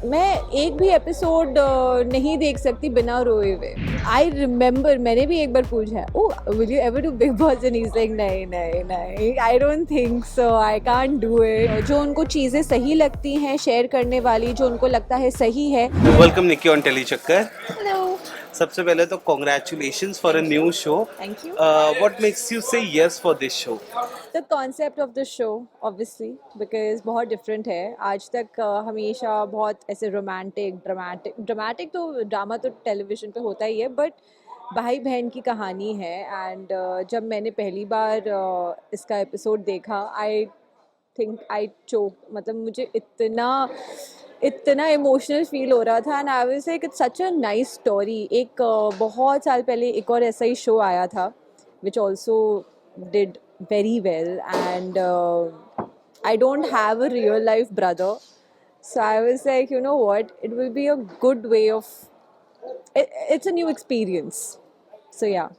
मैं एक भी एपिसोड नहीं देख सकती बिना रोए हुए। आई रिमेंबर मैंने भी एक बार पूछा है, oh will you ever do Bigg Boss, and he is like नहीं नहीं नहीं, I don't think so, I can't do it. जो उनको चीज़ें सही लगती हैं शेयर करने वाली, जो उनको लगता है सही है। वेलकम निकी ऑन टेली चक्कर। हेलो। सबसे पहले तो congratulations for a new show. Thank you. What makes you say yes for this show? The concept of the show obviously because बहुत डिफरेंट है। आज तक हमेशा बहुत ऐसे रोमांटिक ड्रामेटिक ड्रामेटिक तो ड्रामा तो टेलीविज़न पे होता ही है, बट भाई बहन की कहानी है। एंड जब मैंने पहली बार इसका एपिसोड देखा, आई थिंक आई चोक, मतलब मुझे इतना इतना इमोशनल फील हो रहा था। And I was like it's such a nice story. एक बहुत साल पहले एक और ऐसा ही शो आया था which also did very well, and I don't have a real life brother, so I was like, you know what, it will be a good way of it's a new experience, so yeah.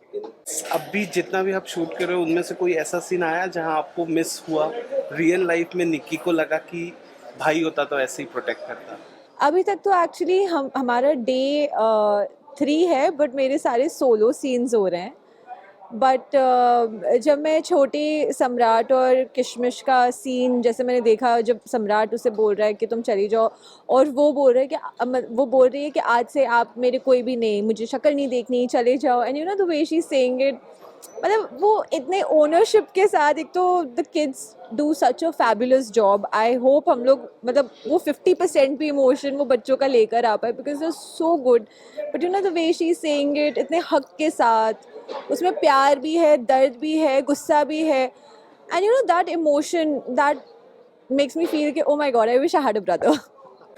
अभी जितना भी आप shoot कर रहे हो उनमें से कोई ऐसा सीन आया जहां आपको मिस हुआ? रियल लाइफ में निकी को लगा कि भाई होता तो ऐसे ही प्रोटेक्ट करता। अभी तक तो एक्चुअली हमारा डे 3 है, बट मेरे सारे सोलो सीन्स हो रहे हैं। बट जब मैं छोटी सम्राट और किशमिश का सीन जैसे मैंने देखा, जब सम्राट उसे बोल रहा है कि तुम चली जाओ, और वो बोल रहा है कि वो बोल रही है कि आज से आप मेरे कोई भी नहीं, मुझे शक्ल नहीं देखनी, चले जाओ। And you know the way she saying it, मतलब वो इतने ओनरशिप के साथ। एक तो the kids do such a fabulous job. I hope हम लोग, मतलब वो 50% भी इमोशन वो बच्चों का लेकर आ पाए, because they so good. But you know the way she saying it इतने हक के साथ, उसमें प्यार भी है, दर्द भी है, गुस्सा भी है। And you know that emotion that makes me feel कि oh my God, I wish I had a brother.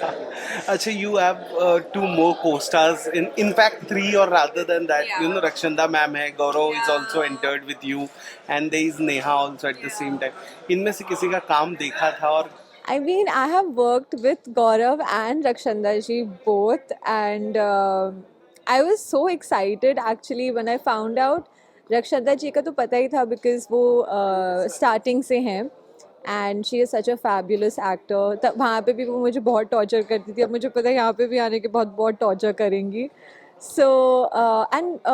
अच्छा, you have two more co-stars, in fact three, or rather than that, Yeah. you know, Rakshanda ma'am hai, Gaurav is Yeah. also entered with you, and there is Neha also at the same time. इनमें से किसी का काम देखा था? और I mean, I have worked with Gaurav and Rakshanda ji both, and I was so excited actually when I found out. Rakshanda ji का तो पता ही था because वो starting से हैं, and she is such a fabulous actor. तब वहाँ पे भी वो मुझे बहुत torture करती थी, अब मुझे पता है यहाँ पे भी आने के बहुत बहुत torture करेंगी. So and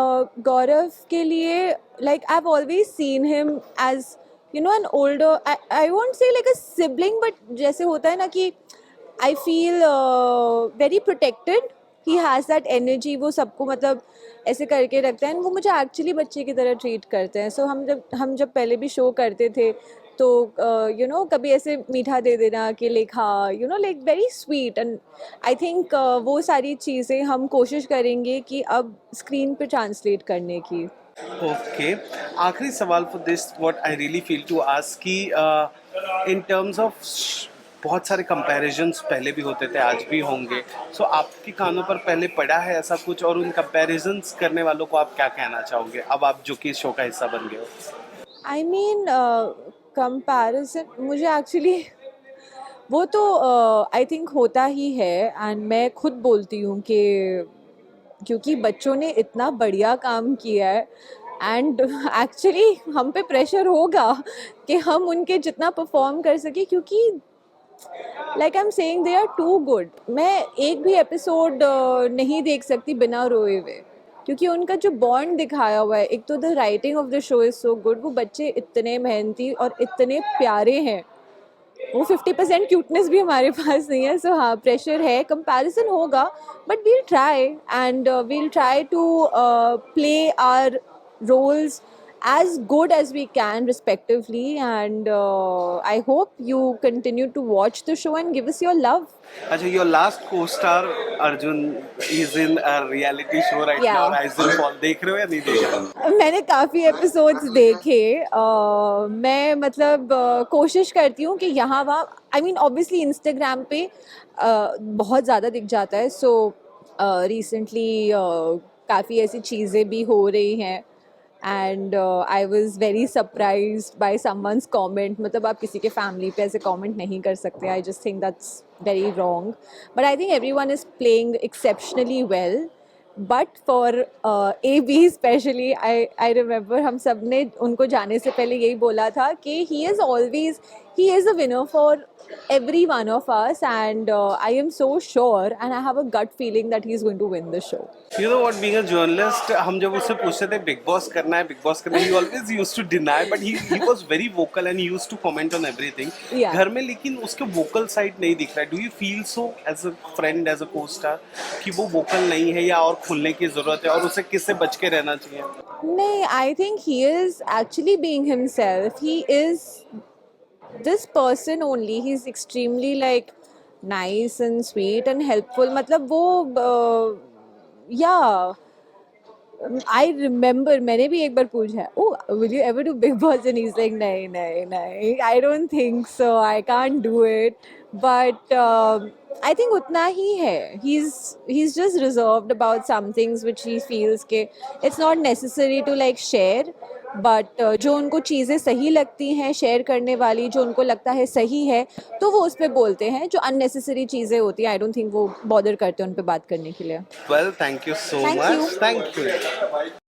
Gaurav के लिए, like I've always seen him as, you know, an older, I won't say like a sibling, but जैसे होता है ना कि I feel very protected. He has that energy, वो सबको मतलब ऐसे करके रखता है। वो मुझे एक्चुअली बच्चे की तरह ट्रीट करते हैं। सो हम जब पहले भी शो करते थे, तो यू नो कभी ऐसे मीठा दे देना कि लिखा, you know, like very sweet. And I think वो सारी चीज़ें हम कोशिश करेंगे कि अब स्क्रीन पे ट्रांसलेट करने की। ओके, आखिरी सवाल for this, what I really feel to ask कि इन टर्म्स ऑफ बहुत सारे कंपैरिजन्स पहले भी होते थे, आज भी होंगे, सो आपके कानों पर पहले पड़ा है ऐसा कुछ? और उन कंपैरिजन्स करने वालों को आप क्या कहना चाहोगे, अब आप जो कि इस शो का हिस्सा बन गए हो? आई मीन कंपैरिजन मुझे एक्चुअली वो तो आई थिंक होता ही है। एंड मैं खुद बोलती हूँ कि क्योंकि बच्चों ने इतना बढ़िया काम किया है, एंड एक्चुअली हम पे प्रेशर होगा कि हम उनके जितना परफॉर्म कर सके, क्योंकि like I am saying they are too good. मैं एक भी एपिसोड नहीं देख सकती बिना रोए हुए, क्योंकि उनका जो बॉन्ड दिखाया हुआ है, एक तो the writing of the show is so good. वो बच्चे इतने मेहनती और इतने प्यारे हैं। वो 50% क्यूटनेस भी हमारे पास नहीं है। सो हाँ, प्रेशर है, कंपैरिजन होगा, but we'll try, and we'll try to play our roles as good as we can respectively, and I hope you continue to watch the show and give us your love. अच्छा, your last को star Arjun is in a reality show right Yeah. Now, rise and fall, देख रहे हो या नहीं देख रहे हो? मैंने काफ़ी एपिसोड्स देखे। मैं मतलब कोशिश करती हूँ कि यहाँ वहाँ, आई मीन ऑब्वियसली इंस्टाग्राम पे बहुत ज़्यादा दिख जाता है। सो रिसेंटली काफ़ी ऐसी चीज़ें भी हो रही हैं, and I was very surprise by someone's comment. मतलब आप किसी के फैमिली पे ऐसे कॉमेंट नहीं कर सकते। I just think that's very wrong, but I think every one is playing exceptionally well. But for A be specially, I remember हम सब ने उनको जाने से पहले यही बोला था कि he is always, he is a winner for every one of us, and I am so sure, and I have a gut feeling that he's going to win the show. You know what, being a journalist, हम जब उससे पूछते थे big boss करना है, big boss करना है, he always used to deny, but he was very vocal and he used to comment on everything. Yeah. घर में लेकिन उसके vocal side नहीं दिख रहा है. Do you feel so as a friend, as a co-star, कि वो vocal नहीं है या और खुलने की जरूरत है और उसे किससे बच के रहना चाहिए? No, I think he is actually being himself. He is this person only. He's extremely like nice and sweet and helpful. मतलब वो yeah. I remember मैंने भी एक बार पूछा है, oh will you ever do Big Boss, and he's like नहीं नहीं नहीं, I don't think so, I can't do it, but I think उतना ही है. He's just reserved about some things which he feels के it's not necessary to like share, but जो उनको चीज़ें सही लगती हैं शेयर करने वाली, जो उनको लगता है सही है, तो वो उस पर बोलते हैं. जो unnecessary चीज़ें होती हैं, I don't think वो bother करते हैं उन पे बात करने के लिए. Well, thank you so Thank much. you. Thank you.